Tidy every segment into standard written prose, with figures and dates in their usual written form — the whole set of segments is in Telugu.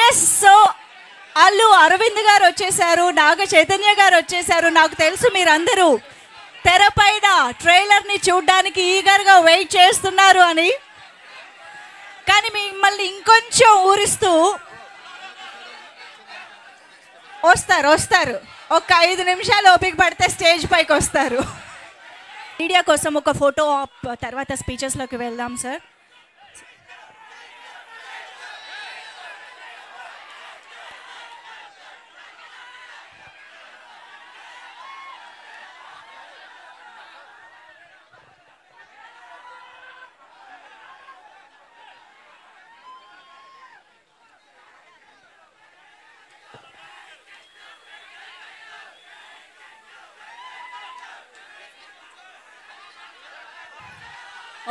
ఎస్, సో అల్లు అరవింద్ గారు వచ్చేసారు, నాగ చైతన్య గారు వచ్చేసారు. నాకు తెలుసు మీరందరూ తెరపైన ట్రైలర్ని చూడడానికి ఈగర్గా వెయిట్ చేస్తున్నారు అని. కానీ మిమ్మల్ని ఇంకొంచెం ఊరిస్తూ వస్తారు. ఒక 5 నిమిషాలు ఓపిక పడితే స్టేజ్ పైకి వస్తారు. మీడియా కోసం ఒక ఫోటో ఆప్, తర్వాత స్పీచెస్లోకి వెళ్దాం సార్.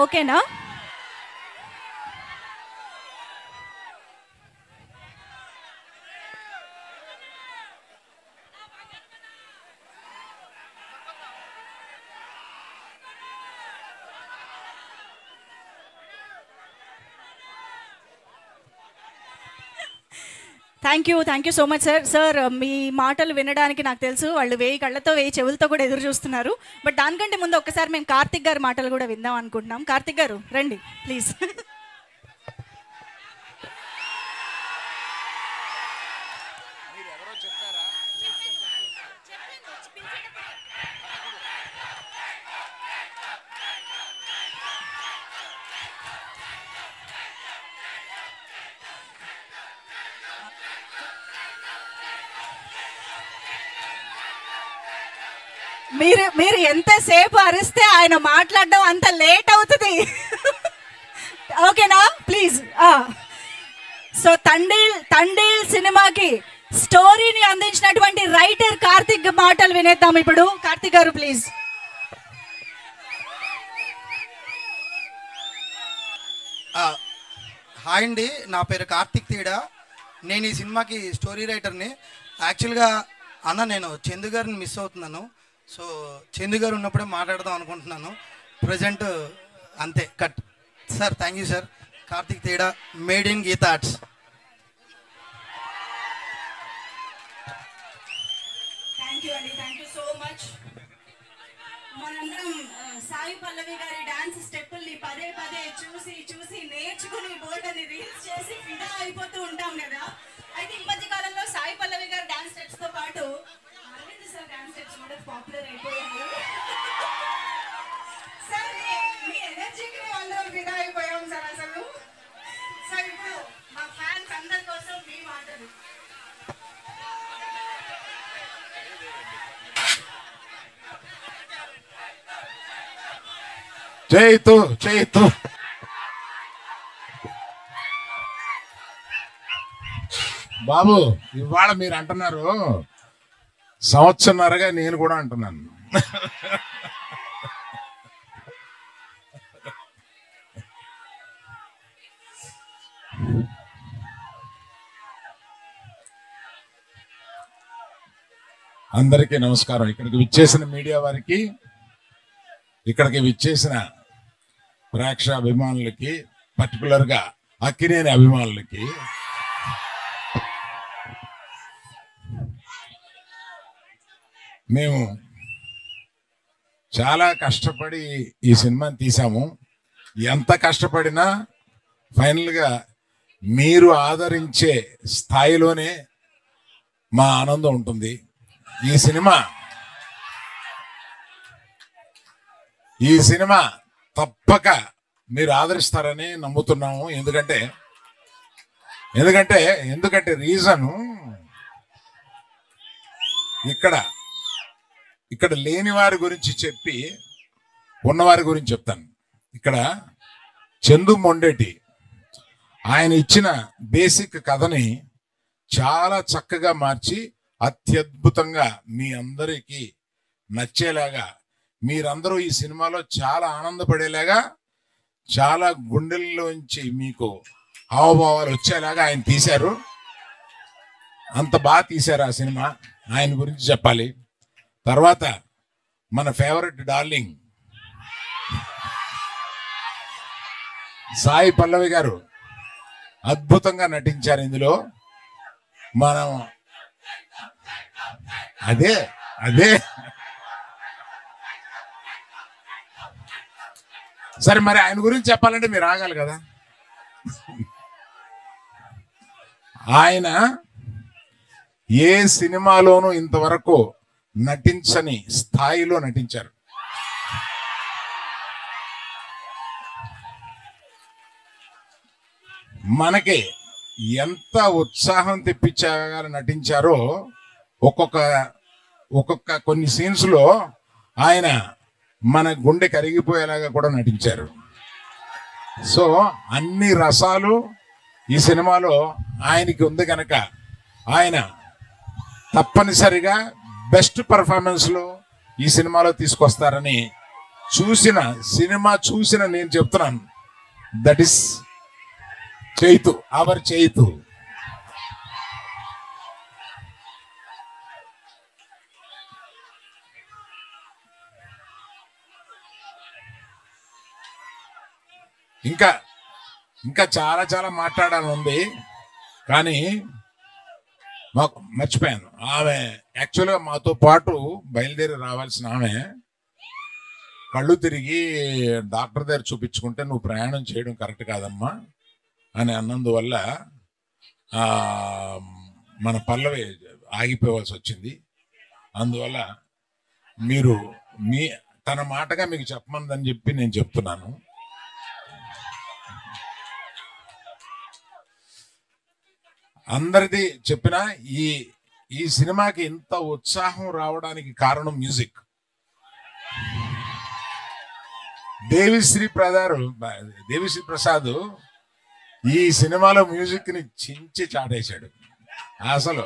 ఓకేనా? Thank you so much sir. Sir, మీ మాటలు వినడానికి నాకు తెలుసు వాళ్ళు 1000 కళ్ళతో 1000 చెవులతో కూడా ఎదురు చూస్తున్నారు. బట్ దానికంటే ముందు ఒక్కసారి మేము కార్తిక్ గారి మాటలు కూడా విందాం అనుకుంటున్నాం. కార్తిక్ గారు రండి ప్లీజ్. మీరు ఎంతసేపు అరిస్తే ఆయన మాట్లాడడం అంత లేట్ అవుతుంది. ఓకేనా ప్లీజ్. సో తండేల్ సినిమాకి స్టోరీని అందించినటువంటి రైటర్ కార్తిక్ మాటలు వినేద్దాం ఇప్పుడు. కార్తిక్ గారు ప్లీజ్. హాయ్ అండి, నా పేరు కార్తిక్ తీడా. నేను ఈ సినిమాకి స్టోరీ రైటర్ని. యాక్చువల్గా నేను చందు గారిని మిస్ అవుతున్నాను. సో చందు గారు ఉన్నప్పుడే మాట్లాడదాం అనుకుంటున్నాను. ప్రజెంట్ అంతే, cut. Sir thank you sir. Karthik తీడా, made in Geetha Arts. Thank you so much. మనందరం సాయి పల్లవి గారి డాన్స్ స్టెప్పుల్ని పదే చూసి నేర్చుకుని బోర్డని రీల్స్ చేసి ఫిదా అయిపోతూ ఉంటాం కదా. అయితే ఈ మధ్య కాలంలో సాయి పల్లవి గారి డాన్స్ స్టెప్స్ తో పాటు అరవింద్ సార్ డాన్స్ స్టెప్స్ కూడా పాపులర్ అయిపోయారు. సార్, మీ ఎనర్జీకి అందరం ఫిదా అయిపోయాం సార్ అసలు. సార్, ఇప్పుడు మా ఫ్యాన్స్ అందరి కోసం మీ మాటలు. చేయితు బాబు, ఇవాళ మీరు అంటున్నారు, సంవత్సరన్నరగా నేను కూడా అంటున్నాను. అందరికీ నమస్కారం. ఇక్కడికి విచ్చేసిన మీడియా వారికి, ఇక్కడికి విచ్చేసిన ప్రేక్షక అభిమానులకి, పర్టికులర్గా అక్కినేని అభిమానులకి, మేము చాలా కష్టపడి ఈ సినిమాని తీసాము. ఎంత కష్టపడినా ఫైనల్గా మీరు ఆదరించే స్థాయిలోనే మా ఆనందం ఉంటుంది. ఈ సినిమా తప్పక మీరు ఆదరిస్తారని నమ్ముతున్నాము. ఎందుకంటే రీజను ఇక్కడ లేని వారి గురించి చెప్పి ఉన్నవారి గురించి చెప్తాను. ఇక్కడ చందు మొండేటి ఆయన ఇచ్చిన బేసిక్ కథని చాలా చక్కగా మార్చి అత్యద్భుతంగా మీ అందరికీ నచ్చేలాగా, మీరందరూ ఈ సినిమాలో చాలా ఆనందపడేలాగా, చాలా గుండెల్లోంచి మీకు హావభావాలు వచ్చేలాగా ఆయన తీశారు. అంత బాగా తీశారు ఆ సినిమా. ఆయన గురించి చెప్పాలి. తర్వాత మన ఫేవరెట్ డార్లింగ్ సాయి పల్లవి గారు అద్భుతంగా నటించారు ఇందులో. మనం అదే అదే సరే, మరి ఆయన గురించి చెప్పాలంటే మీరు ఆగాలి కదా. ఆయన ఏ సినిమాలోనూ ఇంతవరకు నటించని స్థాయిలో నటించారు. మనకి ఎంత ఉత్సాహం తెప్పించగా నటించారో ఒక్కొక్క కొన్ని సీన్స్ లో ఆయన మన గుండె కరిగిపోయేలాగా కూడా నటించారు. సో అన్ని రసాలు ఈ సినిమాలో ఆయనకి ఉంది కనుక ఆయన తప్పనిసరిగా బెస్ట్ పర్ఫార్మెన్స్లో ఈ సినిమాలో తీసుకొస్తారని చూసిన నేను చెప్తున్నాను. That is Chaitu, our Chaitu. ఇంకా చాలా చాలా మాట్లాడాలని ఉంది, కానీ మాకు మర్చిపోయాను. ఆమె యాక్చువల్గా మాతో పాటు బయలుదేరి రావాల్సిన ఆమె కళ్ళు తిరిగి డాక్టర్ దగ్గర చూపించుకుంటే నువ్వు ప్రయాణం చేయడం కరెక్ట్ కాదమ్మా అని అన్నందువల్ల మన పల్లవి ఆగిపోవాల్సి వచ్చింది. అందువల్ల మీరు తన మాటగా మీకు చెప్పమని చెప్పి నేను చెప్తున్నాను. అందరిది చెప్పిన ఈ సినిమాకి ఇంత ఉత్సాహం రావడానికి కారణం మ్యూజిక్. దేవిశ్రీ ప్రసాద్ ఈ సినిమాలో మ్యూజిక్ ని చించి చాటేశాడు. అసలు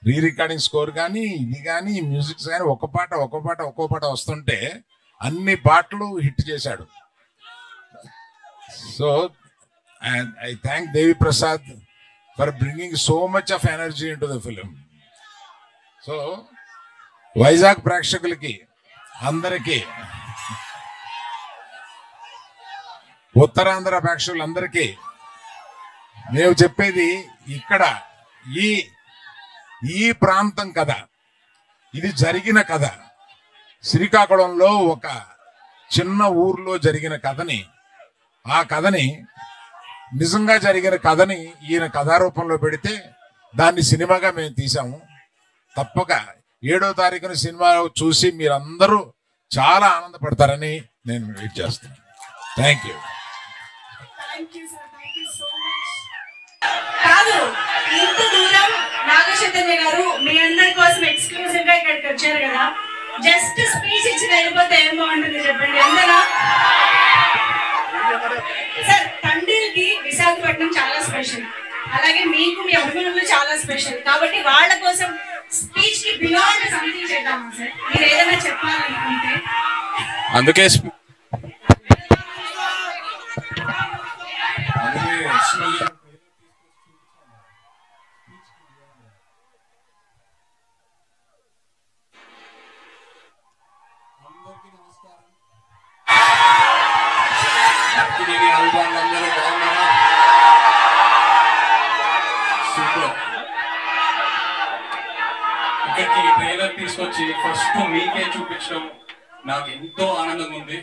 రీ రికార్డింగ్ స్కోర్ కానీ ఇది కానీ మ్యూజిక్స్ కానీ ఒక్కో పాట వస్తుంటే అన్ని పాటలు హిట్ చేశాడు. So I thank Devi Prasad for bringing so much of energy in to the film. So Vizag ప్రేక్షకులకి అందరికీ, ఉత్తరాంధ్ర ప్రేక్షకులందరికీ మేము చెప్పేది ఇక్కడ ఈ ప్రాంతం కథ, ఇది జరిగిన కథ. శ్రీకాకుళంలో ఒక చిన్న ఊర్లో జరిగిన కథని, ఆ కథని నిజంగా జరిగిన కథని ఈయన కథారూపంలో పెడితే దాన్ని సినిమాగా మేము తీసాము. తప్పక 7వ తారీఖున సినిమా చూసి మీరందరూ చాలా ఆనందపడతారని నేను వెయిట్ చేస్తాను. Thank you. కాదు, ఇంత దూరం నాగచైతన్య గారు మీ అందరి కోసం ఎక్స్క్లూజివ్ గా ఇక్కడికి వచ్చారు కదా, జస్ట్ స్పీచ్ ఇచ్చి వెళ్ళిపోతే ఏం బాగుంటుంది చెప్పండి అందరూ. సార్, తండ్రికి విశాఖపట్నం చాలా స్పెషల్, అలాగే మీకు మీ అభిమానులు చాలా స్పెషల్. కాబట్టి వాళ్ళ కోసం స్పీచ్ కి బియాండ్ సంథింగ్ చేద్దామా సార్? మీరు ఏదైనా చెప్పాలనుకుంటే. అందుకే ఇక్కడికి ట్రైలర్ తీసుకొచ్చి ఫస్ట్ మీకే చూపించడం నాకు ఎంతో ఆనందంగా ఉంది.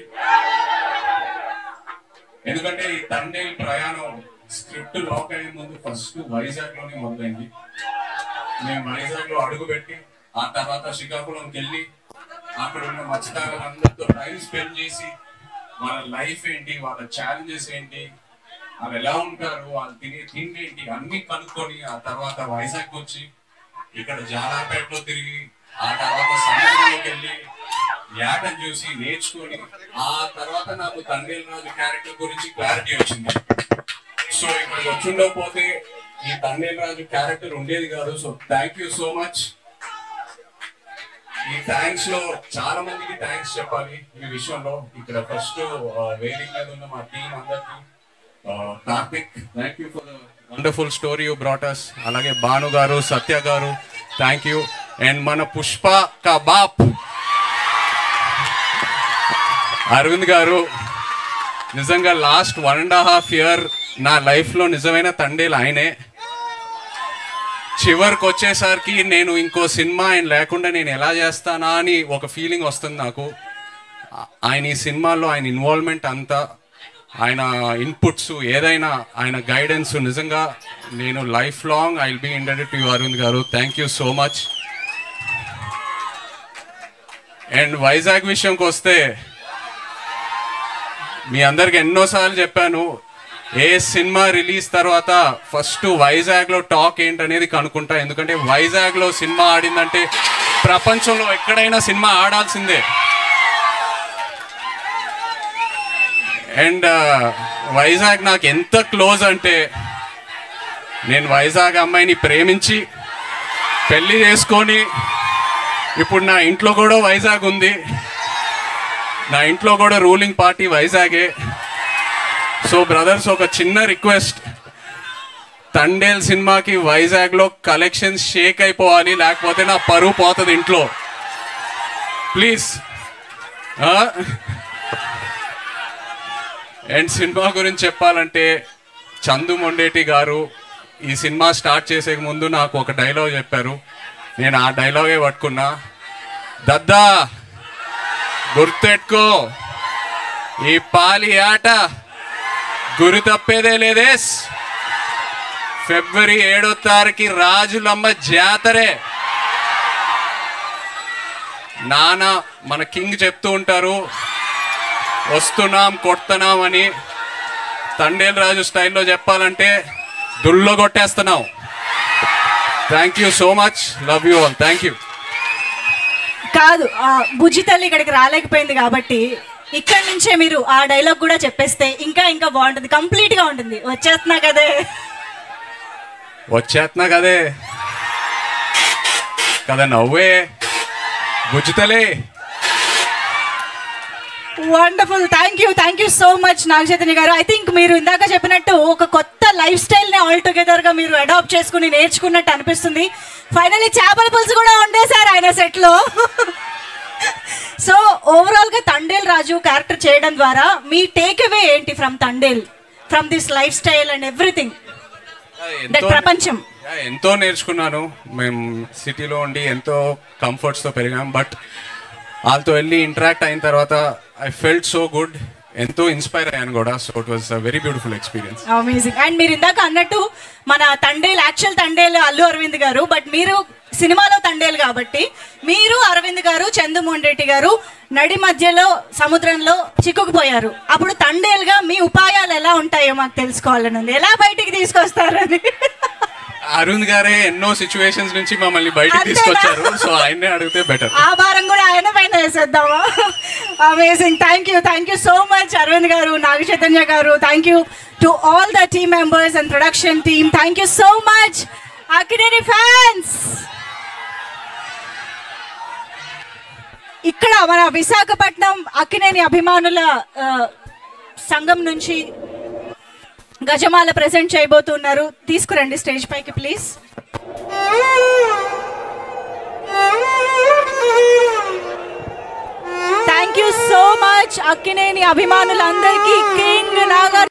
ఎందుకంటే ఈ తండ్రి ప్రయాణం స్క్రిప్ట్ లాక్ అయ్యే ముందు ఫస్ట్ వైజాగ్ లోనే మొదలైంది. మేము వైజాగ్ లో అడుగుపెట్టి ఆ తర్వాత శ్రీకాకుళంకి వెళ్ళి అక్కడ ఉన్న మత్స్యకారులందరితో టైం స్పెండ్ చేసి వాళ్ళ లైఫ్ ఏంటి, వాళ్ళ ఛాలెంజెస్ ఏంటి, వాళ్ళు ఎలా ఉంటారు, వాళ్ళు తినే తిండి ఏంటి అన్ని కనుక్కొని ఆ తర్వాత వైజాగ్ వచ్చి ఇక్కడ జాలాపేటలో తిరిగి ఆ తర్వాత సముద్రంలోకి వెళ్ళి యాటను చూసి నేర్చుకొని ఆ తర్వాత నాకు తండ్రి రాజు క్యారెక్టర్ గురించి క్లారిటీ వచ్చింది. సో ఇక్కడికి వచ్చిండకపోతే ఈ తండ్రి రాజు క్యారెక్టర్ ఉండేది కాదు. So thank you so much. ఈ థ్యాంక్స్ లో చాలా మందికి థ్యాంక్స్ చెప్పాలి ఈ విషయంలో. ఇక్కడ ఫస్ట్ వేదిక మీద ఉన్న మా టీం అందరికి, Karthik, thank you for the wonderful story you brought us. అలాగే భాను గారు, సత్య గారు, థ్యాంక్ యూ. అండ్ మన పుష్ప కా బాప్ అరవింద్ గారు, నిజంగా లాస్ట్ 1.5 year నా లైఫ్ లో నిజమైన తండేలు ఆయనే. చివరికి వచ్చేసరికి నేను ఇంకో సినిమా ఆయన లేకుండా నేను ఎలా చేస్తానా అని ఒక ఫీలింగ్ వస్తుంది నాకు. ఆయన ఈ సినిమాలో ఆయన ఇన్వాల్వ్మెంట్ అంతా, ఆయన ఇన్పుట్స్ ఏదైనా, ఆయన గైడెన్స్, నిజంగా నేను life long I will be indebted to you Aravind garu. Thank you so much. And Vizag విషయంకి వస్తే మీ అందరికి ఎన్నోసార్లు చెప్పాను, ఏ సినిమా రిలీజ్ తర్వాత ఫస్ట్ వైజాగ్లో టాక్ ఏంటనేది కనుక్కుంటా. ఎందుకంటే వైజాగ్లో సినిమా ఆడిందంటే ప్రపంచంలో ఎక్కడైనా సినిమా ఆడాల్సిందే. అండ్ వైజాగ్ నాకు ఎంత క్లోజ్ అంటే, నేను వైజాగ్ అమ్మాయిని ప్రేమించి పెళ్లి చేసుకొని ఇప్పుడు నా ఇంట్లో కూడా వైజాగ్ ఉంది. నా ఇంట్లో కూడా రూలింగ్ పార్టీ వైజాగే. సో బ్రదర్స్, ఒక చిన్న రిక్వెస్ట్, తండేల్ సినిమాకి వైజాగ్లో కలెక్షన్స్ షేక్ అయిపోవాలి, లేకపోతే నా పరువు పోతుంది ఇంట్లో. ప్లీజ్. అండ్ సినిమా గురించి చెప్పాలంటే, చందు మొండేటి గారు ఈ సినిమా స్టార్ట్ చేసే ముందు నాకు ఒక డైలాగ్ చెప్పారు. నేను ఆ డైలాగే పట్టుకున్నా. దద్దా గుర్తెట్టుకో, ఈ పాలి ఆట గురి తప్పేదే లేదేస్. ఫిబ్రవరి 7వ తారీఖు రాజులమ్మ జాతరే. నాన్న మన కింగ్ చెప్తూ ఉంటారు, వస్తున్నాం కొడుతున్నాం అని. తండేల్ రాజు స్టైల్లో చెప్పాలంటే దుల్లో కొట్టేస్తున్నాం. Thank you so much. Love you all. Thank you. కాదు, బుజ్జి తల్లి ఇక్కడికి రాలేకపోయింది కాబట్టి ఇక్కడ నుంచే మీరు ఆ డైలాగ్ కూడా చెప్పేస్తే ఇంకా ఇంకా బాగుంటుంది, కంప్లీట్ గా ఉంటుంది. వచ్చేస్తున్నా కదే కదా నవ్వే బుజ్జితలే. Wonderful. Thank you so much Naga Chaitanya garu. I think మీరు ఇందాక చెప్పినట్టు ఒక కొత్త లైఫ్ స్టైల్ని ఆల్ టుగెదర్గా మీరు అడాప్ట్ చేసుకుని నేర్చుకున్నట్టు అనిపిస్తుంది. ఫైనల్లీ చేపల పులుసు కూడా ఉండేశారు ఆయన సెట్లో. సో ఓవరాల్గా తండేల్ రాజు క్యారెక్టర్ చేయడం ద్వారా మీ టేక్ అవే ఏంటి from Thandel, from this life style and everything, that ప్రపంచం? ఎంతో నేర్చుకున్నాను. మేము సిటీలో ఉండి ఎంతో కంఫర్ట్స్తో పెరిగాం. బట్ వాళ్ళతో వెళ్ళి ఇంటరాక్ట్ అయిన తర్వాత ఐ ఫెల్ట్ సో గుడ్. ఎంతో ఇన్స్పైర్ అయ్యాను కూడా. So it was a very beautiful experience. Amazing. And మీరు ఇందాక అన్నట్టు మన తండేల్, యాక్చువల్ తండేల్ అల్లు అరవింద్ గారు, బట్ మీరు సినిమాలో తండేల్ కాబట్టి మీరు అరవింద్ గారు, చందు మొండేటి గారు నడి మధ్యలో సముద్రంలో చిక్కుకుపోయారు. అప్పుడు తండేల్గా మీ ఉపాయాలు ఎలా ఉంటాయో మాకు తెలుసుకోవాలని ఉంది. ఎలా బయటికి తీసుకొస్తారని. అరుణ్ గారే ఎన్నో సిచ్యువేషన్స్ నుంచి మమ్మల్ని బయటకు తీసుకొచ్చారు. సో ఆయన్నే అడిగితే బెటర్. ఆ భారం కూడా ఆయన పైన వేసేద్దామా? Amazing. Thank you so much Aravind garu, Naga Chaitanya garu. Thank you to all the team members and production team. Thank you so much Akkineni fans. ఇక్కడ మన విశాఖపట్నం అక్కినేని అభిమానుల సంఘం నుంచి గజమాల ప్రెజెంట్ చేయబోతున్నారు. తీసుకురండి స్టేజ్ పైకి please. Thank you so much Akkineni అభిమానులందరికీ. కింగ్ నాగ